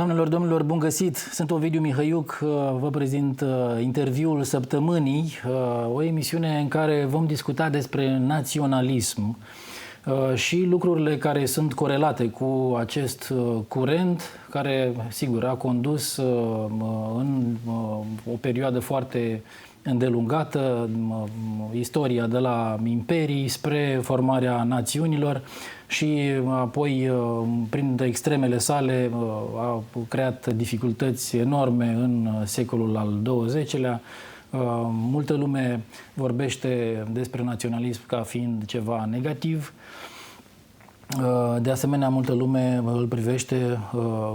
Doamnelor, domnilor, bun găsit! Sunt Ovidiu Mihăiuc, vă prezint Interviul Săptămânii, o emisiune în care vom discuta despre naționalism și lucrurile care sunt corelate cu acest curent, care, sigur, a condus în o perioadă foarte îndelungată istoria de la imperii spre formarea națiunilor și apoi, prin extremele sale, a creat dificultăți enorme în secolul al XX-lea. Multă lume vorbește despre naționalism ca fiind ceva negativ. De asemenea, multă lume îl privește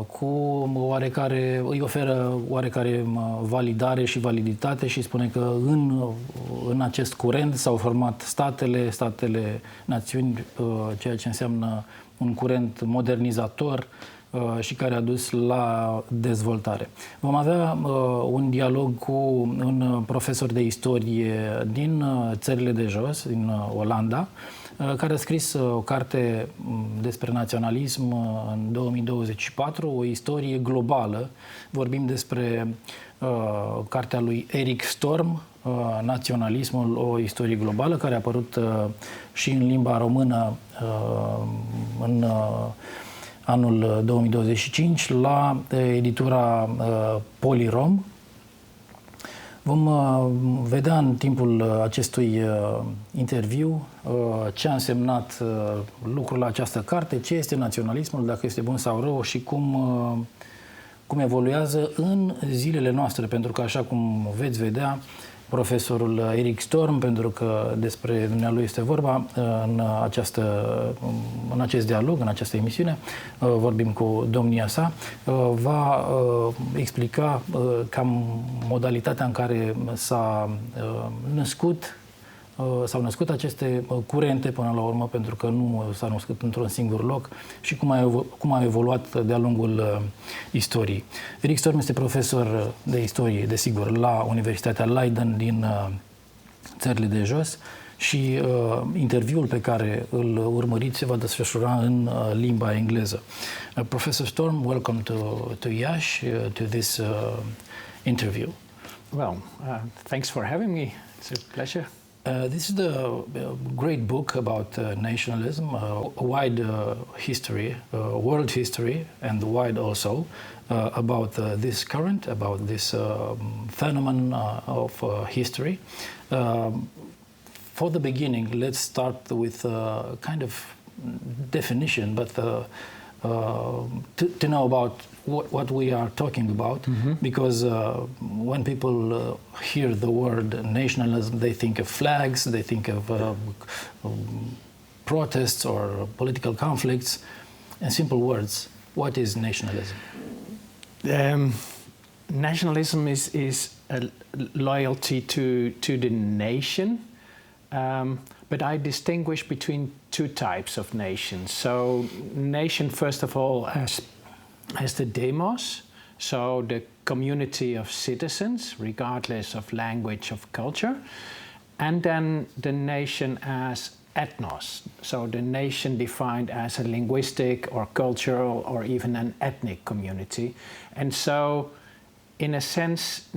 cu oarecare, îi oferă oarecare validare și validitate și spune că în acest curent s-au format statele națiuni, ceea ce înseamnă un curent modernizator și care a dus la dezvoltare. Vom avea un dialog cu un profesor de istorie din țările de jos, din Olanda, care a scris o carte despre naționalism în 2024, o istorie globală. Vorbim despre cartea lui Eric Storm, Naționalismul, o istorie globală, care a apărut și în limba română în anul 2025 la editura Polirom. Vom vedea în timpul acestui interviu ce a însemnat lucrul la această carte, ce este naționalismul, dacă este bun sau rău și cum evoluează în zilele noastre, pentru că, așa cum veți vedea, profesorul Eric Storm, pentru că despre dumnealui este vorba în acest dialog, în această emisiune, vorbim cu domnia sa, va explica cam modalitatea în care s-au născut aceste curente până la urmă, pentru că nu s-au născut într-un singur loc și cum au evoluat de-a lungul istoriei. Eric Storm este profesor de istorie, desigur, la Universitatea Leiden din țările de jos și interviul pe care îl urmăriți se va desfășura în limba engleză. Professor Storm, welcome to Iași, to this interview. Well, thanks for having me. It's a pleasure. This is the great book about nationalism, a wide history, world history, and wide also about this current, about this phenomenon of history. For the beginning, let's start with a kind of definition, but to know about what we are talking about, because when people hear the word nationalism, they think of flags, they think of protests or political conflicts. In simple words, what is nationalism? Nationalism is a loyalty to the nation, but I distinguish between two types of nations. So, nation, first of all, as the demos, so the community of citizens, regardless of language, of culture, and then the nation as ethnos, so the nation defined as a linguistic or cultural or even an ethnic community. And so, in a sense,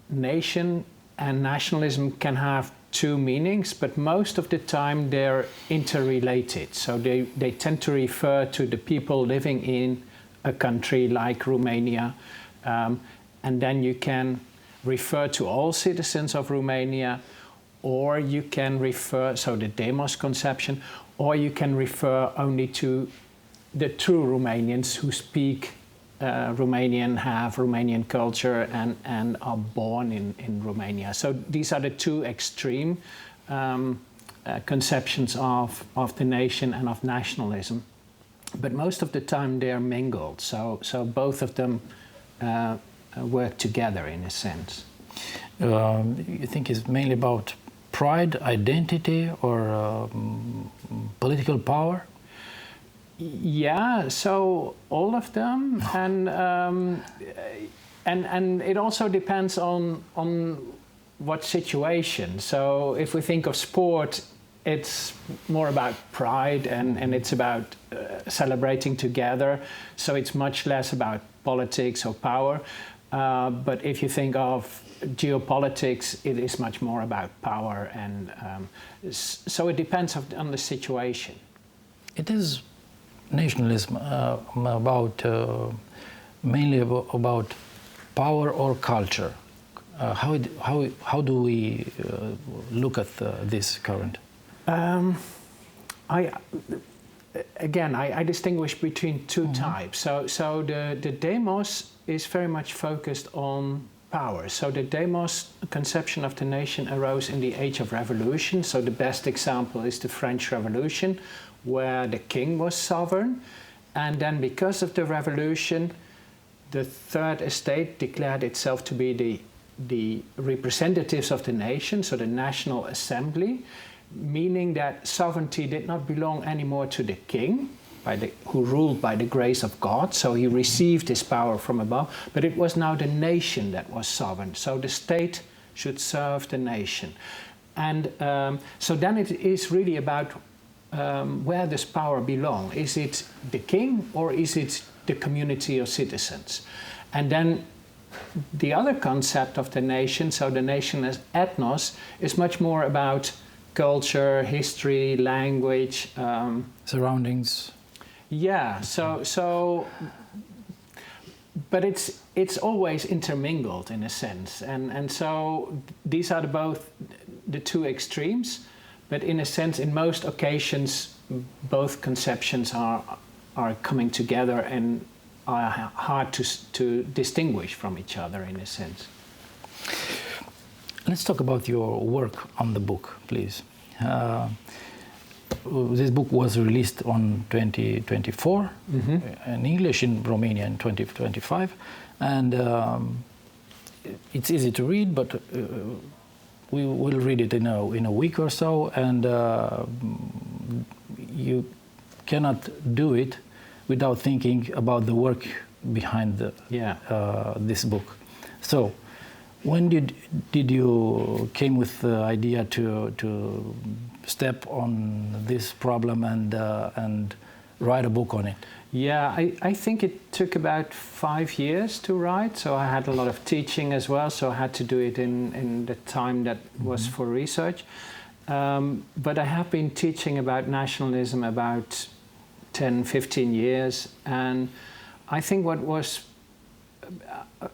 nation and nationalism can have two meanings, but most of the time they're interrelated. So they tend to refer to the people living in a country like Romania, and then you can refer to all citizens of Romania, or you can refer, so the demos conception, or you can refer only to the true Romanians who speak Romanian, have Romanian culture, and are born in Romania. So these are the two extreme conceptions of the nation and of nationalism. But most of the time they are mingled, so both of them work together in a sense. You think it's mainly about pride, identity, or political power? Yeah, so all of them, and it also depends on what situation. So if we think of sport, it's more about pride and it's about celebrating together. So it's much less about politics or power. But if you think of geopolitics, it is much more about power, and so it depends on the situation. It is nationalism about mainly about power or culture. How do we look at this current? I distinguish between two types. So the demos is very much focused on power. So the demos conception of the nation arose in the age of revolution. So the best example is the French Revolution, where the king was sovereign. And then because of the revolution, the third estate declared itself to be the representatives of the nation, so the National Assembly, meaning that sovereignty did not belong anymore to the king, who ruled by the grace of God, so he received his power from above, but it was now the nation that was sovereign, so the state should serve the nation. And so then it is really about where does power belong? Is it the king or is it the community of citizens? And then the other concept of the nation, so the nation as ethnos, is much more about culture, history, language, surroundings. Yeah, but it's always intermingled in a sense, and so these are both the two extremes. But in a sense, in most occasions, both conceptions are coming together and are hard to distinguish from each other in a sense. Let's talk about your work on the book, please. This book was released on 2024 in English, in Romania in 2025, and it's easy to read, but we will read it in a week or so, and you cannot do it without thinking about the work behind this book. So, when did you came with the idea to step on this problem and write a book on it? Yeah, I think it took about 5 years to write. So I had a lot of teaching as well. So I had to do it in the time that was for research. But I have been teaching about nationalism about 10, 15 years. And I think what was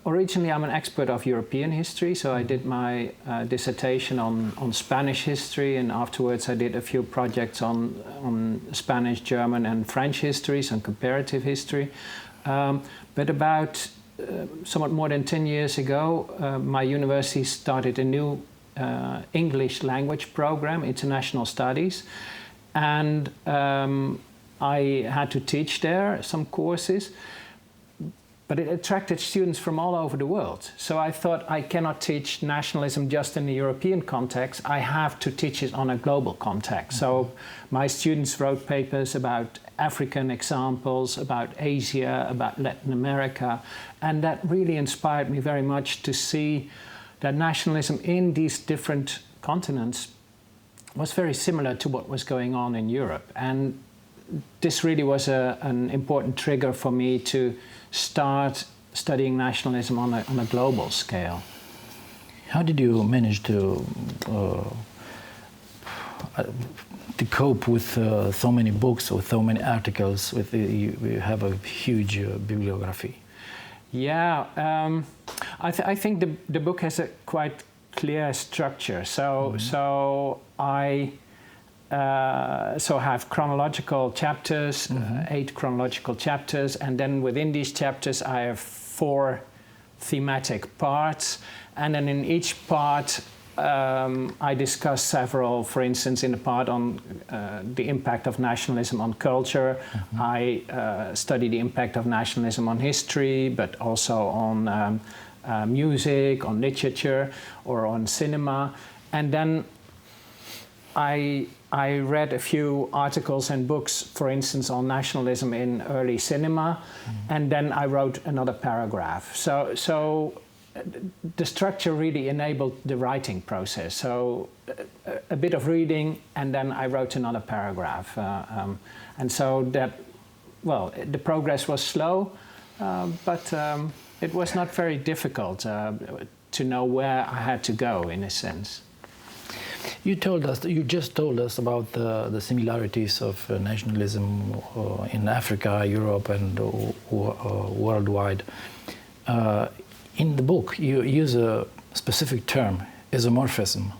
originally, I'm an expert of European history, so I did my dissertation on Spanish history, and afterwards I did a few projects on Spanish, German, and French histories, on comparative history. But about somewhat more than 10 years ago, my university started a new English language program, International Studies, and I had to teach there some courses. But it attracted students from all over the world. So I thought, I cannot teach nationalism just in the European context. I have to teach it on a global context. So my students wrote papers about African examples, about Asia, about Latin America. And that really inspired me very much to see that nationalism in these different continents was very similar to what was going on in Europe. And this really was an important trigger for me to start studying nationalism on a global scale. How did you manage to cope with so many books, with so many articles? You have a huge bibliography. Yeah, I think the book has a quite clear structure. So I have chronological chapters, 8 chronological chapters, and then within these chapters I have 4 thematic parts, and then in each part I discuss several, for instance, in the part on the impact of nationalism on culture, I study the impact of nationalism on history, but also on music, on literature, or on cinema, and then I read a few articles and books, for instance, on nationalism in early cinema, and then I wrote another paragraph. So the structure really enabled the writing process. So a bit of reading, and then I wrote another paragraph. And so that, well, the progress was slow, but it was not very difficult to know where I had to go, in a sense. You just told us about the similarities of nationalism in Africa, Europe, and worldwide. In the book, you use a specific term, isomorphism.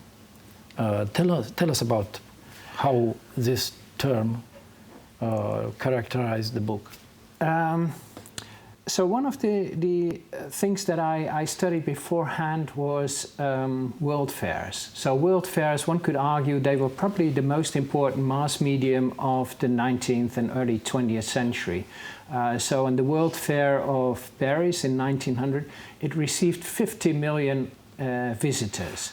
Tell us about how this term characterized the book. So one of the things that I studied beforehand was world fairs. So world fairs, one could argue, they were probably the most important mass medium of the 19th and early 20th century. So in the World Fair of Paris in 1900, it received 50 million visitors.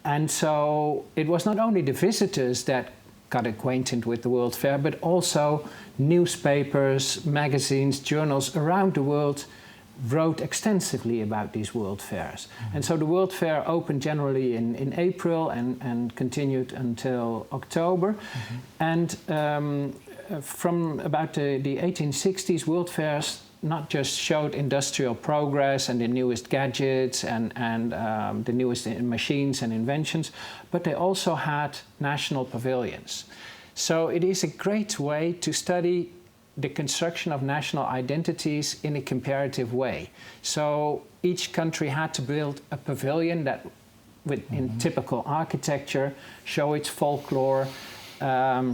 And so it was not only the visitors that got acquainted with the World Fair, but also newspapers, magazines, journals around the world wrote extensively about these world fairs. Mm-hmm. And so the World Fair opened generally in April and continued until October. Mm-hmm. And from about the 1860s, world fairs not just showed industrial progress and the newest gadgets and the newest machines and inventions, but they also had national pavilions. So it is a great way to study the construction of national identities in a comparative way. So each country had to build a pavilion that, in typical architecture, show its folklore,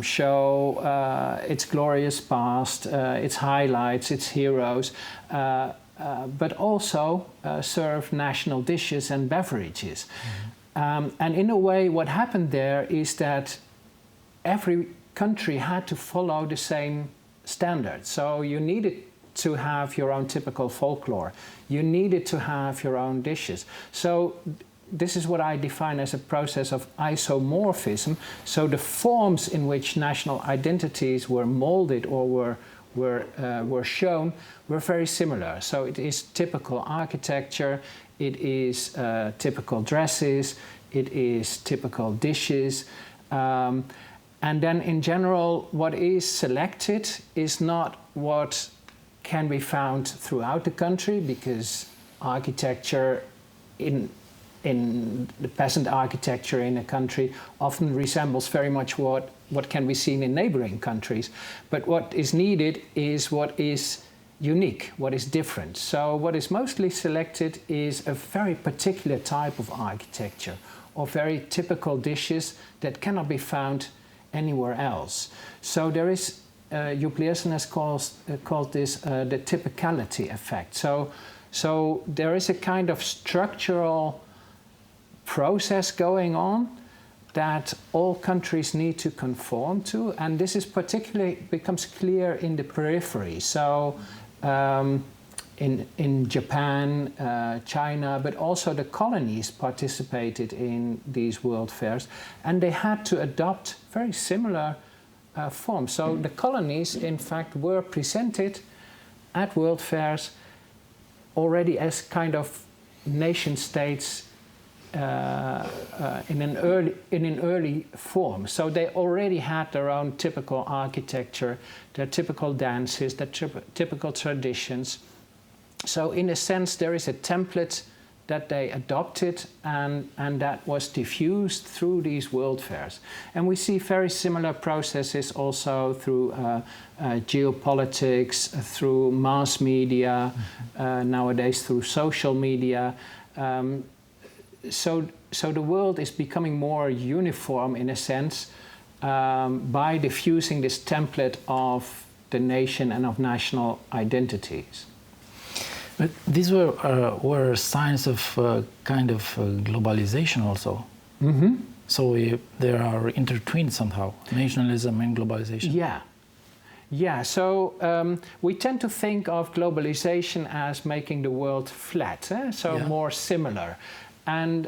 show its glorious past, its highlights, its heroes, but also serve national dishes and beverages. Mm-hmm. And in a way, what happened there is that every country had to follow the same standard. So you needed to have your own typical folklore. You needed to have your own dishes. So this is what I define as a process of isomorphism. So the forms in which national identities were molded or were shown were very similar. So it is typical architecture, it is typical dresses, it is typical dishes. And then in general, what is selected is not what can be found throughout the country, because architecture in the peasant architecture in a country often resembles very much what can be seen in neighboring countries. But what is needed is what is unique, what is different. So what is mostly selected is a very particular type of architecture or very typical dishes that cannot be found anywhere else. So there is, Jupliussen has called this the typicality effect. So there is a kind of structural process going on that all countries need to conform to, and this is particularly becomes clear in the periphery. So in Japan, China, but also the colonies participated in these world fairs, and they had to adopt very similar forms. So the colonies, in fact, were presented at world fairs already as kind of nation states in an early form. So they already had their own typical architecture, their typical dances, their typical traditions. So in a sense, there is a template that they adopted and that was diffused through these world fairs. And we see very similar processes also through geopolitics, through mass media, nowadays through social media. So the world is becoming more uniform in a sense by diffusing this template of the nation and of national identities. But these were signs of kind of globalization also. Mm-hmm. So they are intertwined somehow, nationalism and globalization. Yeah. So we tend to think of globalization as making the world flat, more similar. And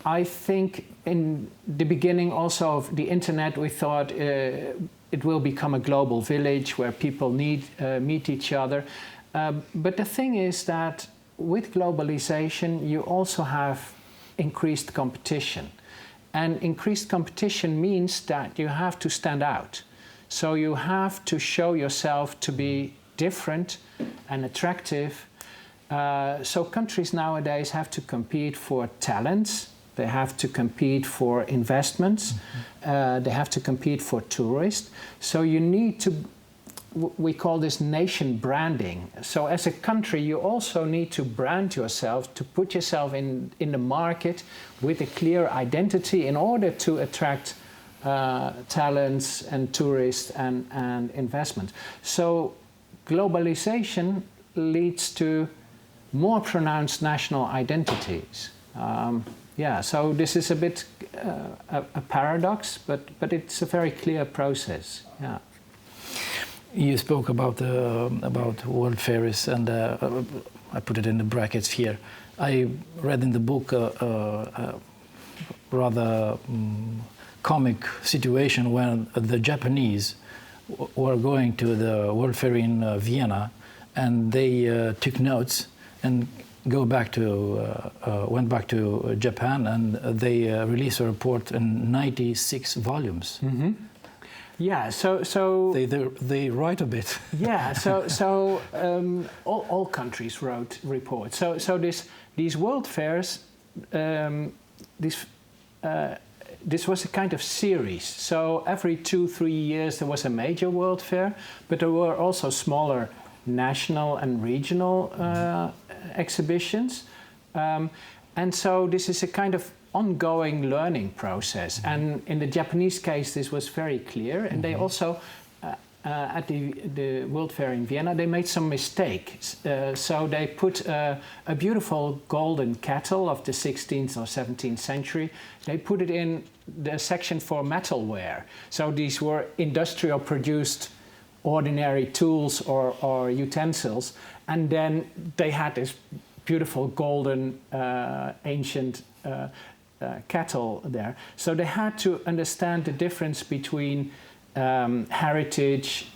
I think in the beginning also of the internet, we thought it will become a global village where people meet each other. But the thing is that with globalization, you also have increased competition. And increased competition means that you have to stand out. So you have to show yourself to be different and attractive. So countries nowadays have to compete for talents. They have to compete for investments. They have to compete for tourists. So you need to, we call this nation branding. So as a country, you also need to brand yourself, to put yourself in the market with a clear identity in order to attract talents and tourists and investment. So globalization leads to more pronounced national identities. So this is a bit a paradox, but it's a very clear process. Yeah. You spoke about world fairs, and I put it in the brackets here. I read in the book a rather comic situation when the Japanese were going to the World Fair in Vienna, and they took notes and went back to Japan, and they released a report in 96 volumes. Mm-hmm. Yeah, so they write a bit. Yeah, so all countries wrote reports. So these world fairs, this was a kind of series. So every 2-3 years there was a major world fair, but there were also smaller national and regional exhibitions. And so this is a kind of ongoing learning process. And in the Japanese case, this was very clear. And they also, at the World Fair in Vienna, they made some mistakes. So they put a beautiful golden kettle of the 16th or 17th century. They put it in the section for metalware. So these were industrial produced ordinary tools or utensils. And then they had this beautiful golden ancient kettle there. So they had to understand the difference between heritage,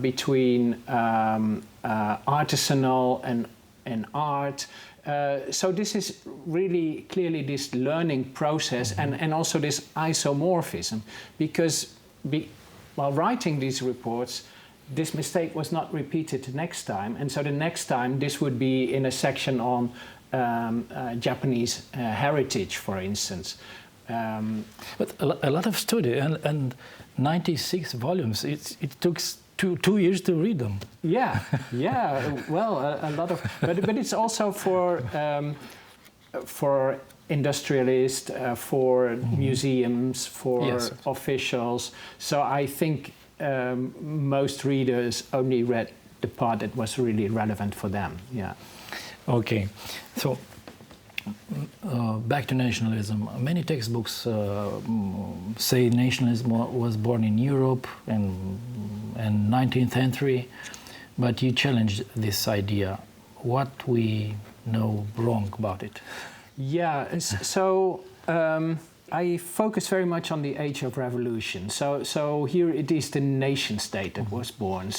between artisanal and art. So this is really clearly this learning process and also this isomorphism, because while writing these reports, this mistake was not repeated the next time, and so the next time this would be in a section on Japanese heritage, for instance. But a lot of study and 96 volumes. It took two years to read them. Yeah. Well, a lot of, but it's also for industrialists, for museums, for officials. So I think most readers only read the part that was really relevant for them. Yeah. Okay, so back to nationalism. Many textbooks say nationalism was born in Europe in 19th century, but you challenged this idea. What we know wrong about it? Yeah, so I focus very much on the age of revolution. So here it is the nation state that was born.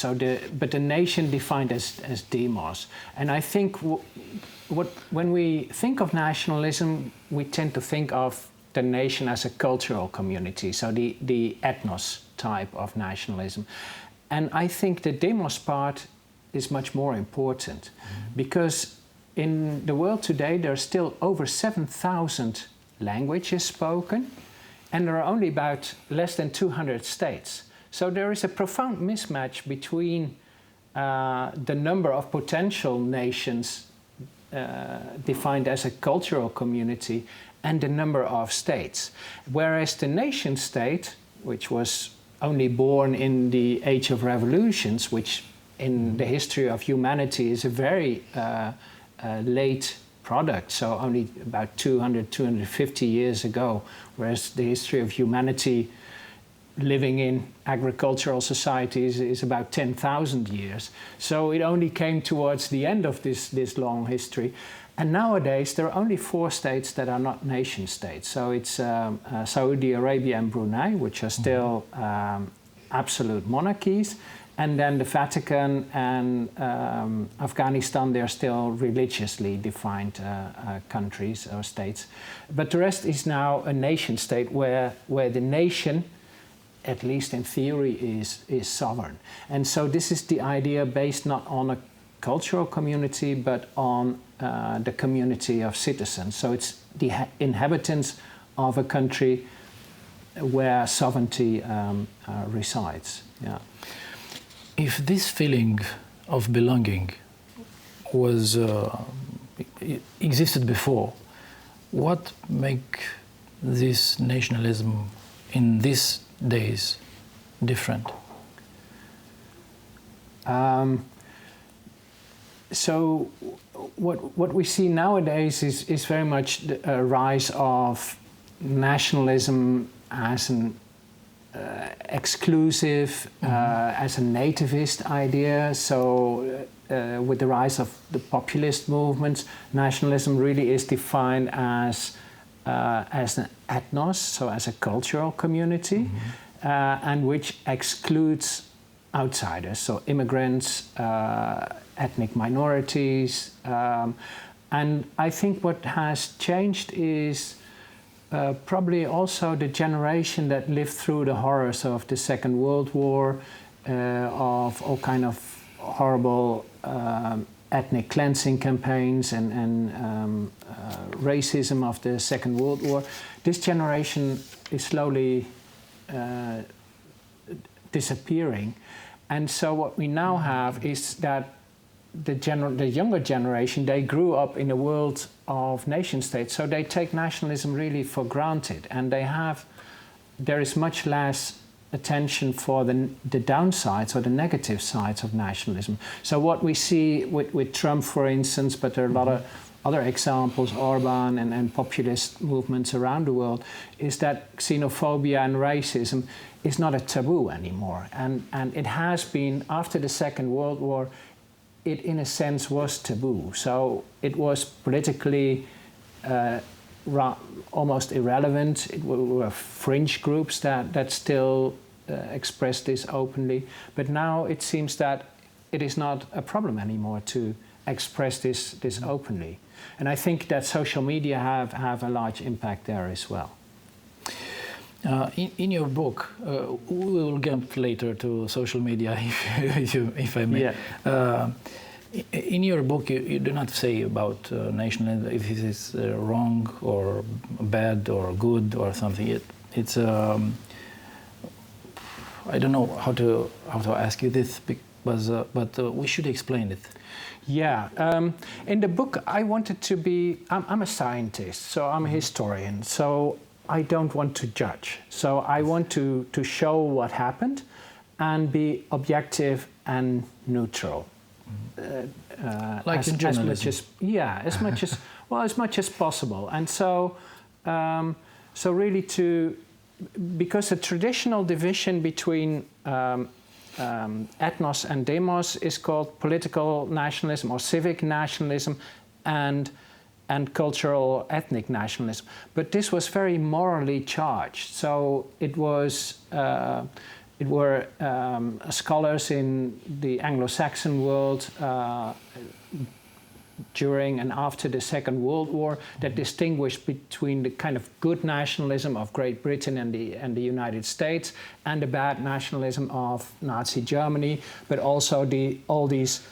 But the nation defined as demos. And I think when we think of nationalism, we tend to think of the nation as a cultural community. So the ethnos type of nationalism. And I think the demos part is much more important, because in the world today there are still over 7,000 languages spoken, and there are only about less than 200 states. So there is a profound mismatch between the number of potential nations defined as a cultural community and the number of states. Whereas the nation state, which was only born in the age of revolutions, which in the history of humanity is a very late product, so only about 250 years ago, whereas the history of humanity living in agricultural societies is about 10,000 years. So it only came towards the end of this long history. And nowadays there are only 4 states that are not nation states. So it's Saudi Arabia and Brunei, which are still absolute monarchies. And then the Vatican and Afghanistan, they're still religiously defined countries or states. But the rest is now a nation state where the nation at least in theory, is sovereign. And so this is the idea based not on a cultural community, but on the community of citizens. So it's the inhabitants of a country where sovereignty resides. Yeah. If this feeling of belonging was existed before, what make this nationalism in these days different? So what we see nowadays is very much a rise of nationalism as an exclusive, as a nativist idea. So with the rise of the populist movements, nationalism really is defined as an ethnos, so as a cultural community, and which excludes outsiders, so immigrants, ethnic minorities. And I think what has changed is probably also the generation that lived through the horrors of the Second World War, of all kind of horrible ethnic cleansing campaigns and racism of the Second World War. This generation is slowly disappearing. And so what we now have is that the younger generation, they grew up in a world of nation states, so they take nationalism really for granted, and there is much less attention for the downsides or the negative sides of nationalism. So what we see with Trump, for instance, but there are a lot of other examples, Orban and populist movements around the world, is that xenophobia and racism is not a taboo anymore. And it has been after the Second World War. It, in a sense, was taboo. So it was politically almost irrelevant. It were fringe groups that still expressed this openly. But now it seems that it is not a problem anymore to express this openly. And I think that social media have a large impact there as well. In your book, we will get later to social media, if I may. Yeah. In your book, you do not say about nationalism if it is wrong or bad or good or something. It's I don't know how to ask you this, but we should explain it. Yeah, in the book I wanted to be. I'm a scientist, so I'm a historian. So I don't want to judge. So I want to show what happened and be objective and neutral. Like in journalism. As much as possible. And so really because the traditional division between ethnos and demos is called political nationalism or civic nationalism and cultural ethnic nationalism. But this was very morally charged. So it was it were scholars in the Anglo-Saxon world during and after the Second World War that distinguished between the kind of good nationalism of Great Britain and the United States and the bad nationalism of Nazi Germany, but also all these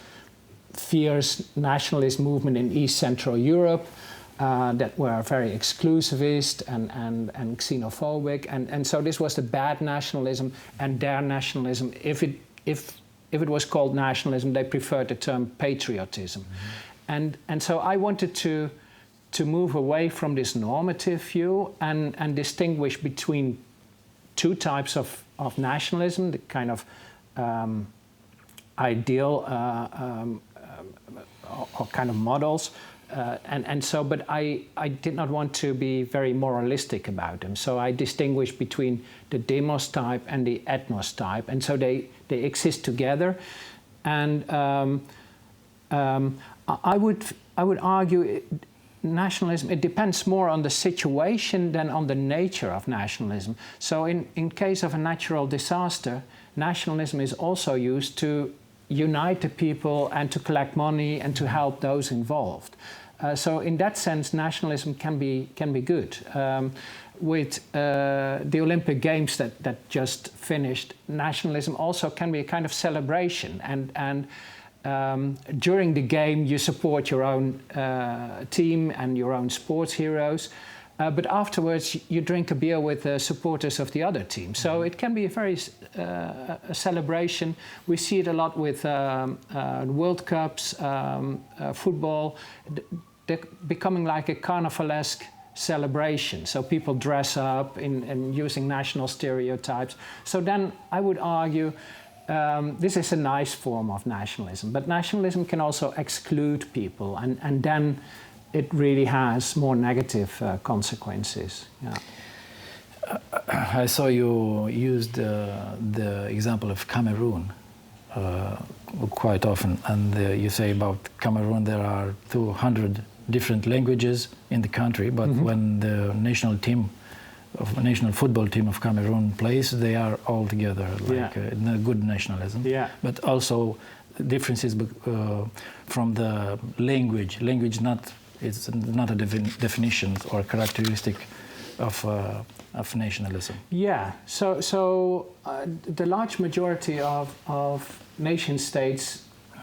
fierce nationalist movement in East Central Europe that were very exclusivist and xenophobic, and so this was the bad nationalism, and their nationalism, if it was called nationalism, they preferred the term patriotism. Mm-hmm. And so I wanted to move away from this normative view and distinguish between two types of nationalism, the kind of ideal or kind of models. But I did not want to be very moralistic about them. So I distinguish between the demos type and the ethnos type. And so they exist together. And I would argue nationalism, it depends more on the situation than on the nature of nationalism. So in case of a natural disaster, nationalism is also used to unite the people and to collect money and to help those involved. So in that sense, nationalism can be good. With the Olympic Games that just finished, nationalism also can be a kind of celebration. And during the game, you support your own team and your own sports heroes. But afterwards, you drink a beer with the supporters of the other team. So it can be a very a celebration. We see it a lot with World Cups, football, becoming like a carnivalesque celebration. So people dress up in using national stereotypes. So then I would argue this is a nice form of nationalism. But nationalism can also exclude people, and then it really has more negative consequences. Yeah. I saw you used the example of Cameroon quite often, and you say about Cameroon there are 200 different languages in the country, but when the national football team of Cameroon plays, they are all together, like a good nationalism. Yeah. But also differences from the language. Language it's not a definition or characteristic of nationalism. Yeah. So the large majority of nation states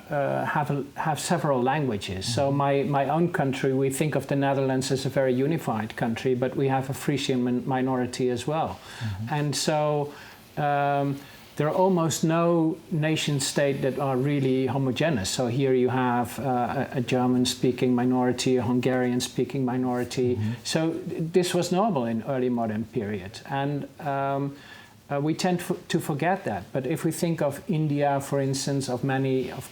have several languages. So my own country, we think of the Netherlands as a very unified country, but we have a Frisian minority as well. And so there are almost no nation state that are really homogeneous. So here you have a German-speaking minority, a Hungarian-speaking minority. So this was normal in early modern period. And we tend to forget that. But if we think of India, for instance, of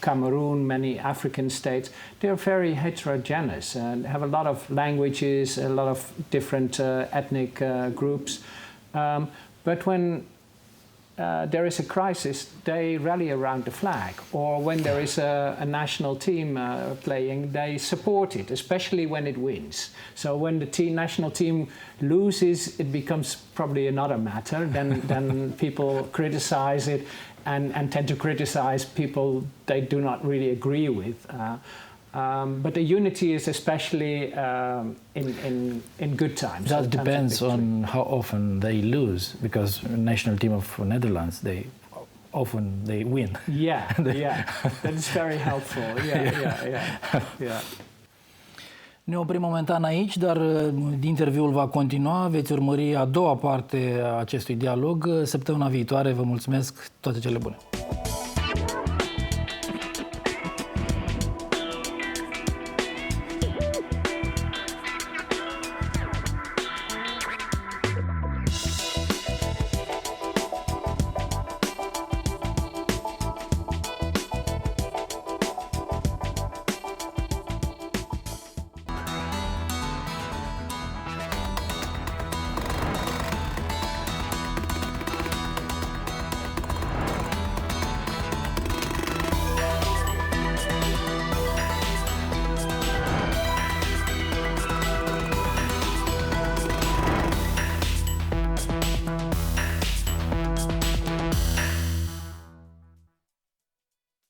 Cameroon, many African states, they're very heterogeneous and have a lot of languages, a lot of different ethnic groups. But when there is a crisis, they rally around the flag. Or when there is a national team playing, they support it, especially when it wins. So when the national team loses, it becomes probably another matter. Then people criticize it and tend to criticize people they do not really agree with. But the unity is especially in good times. That depends on how often they lose, because the national team of Netherlands, they win. Yeah, that is very helpful. Yeah. Ne oprim momentan aici, dar interviul va continua. Veți urmări a doua parte a acestui dialog săptămâna viitoare. Vă mulțumesc, toate cele bune!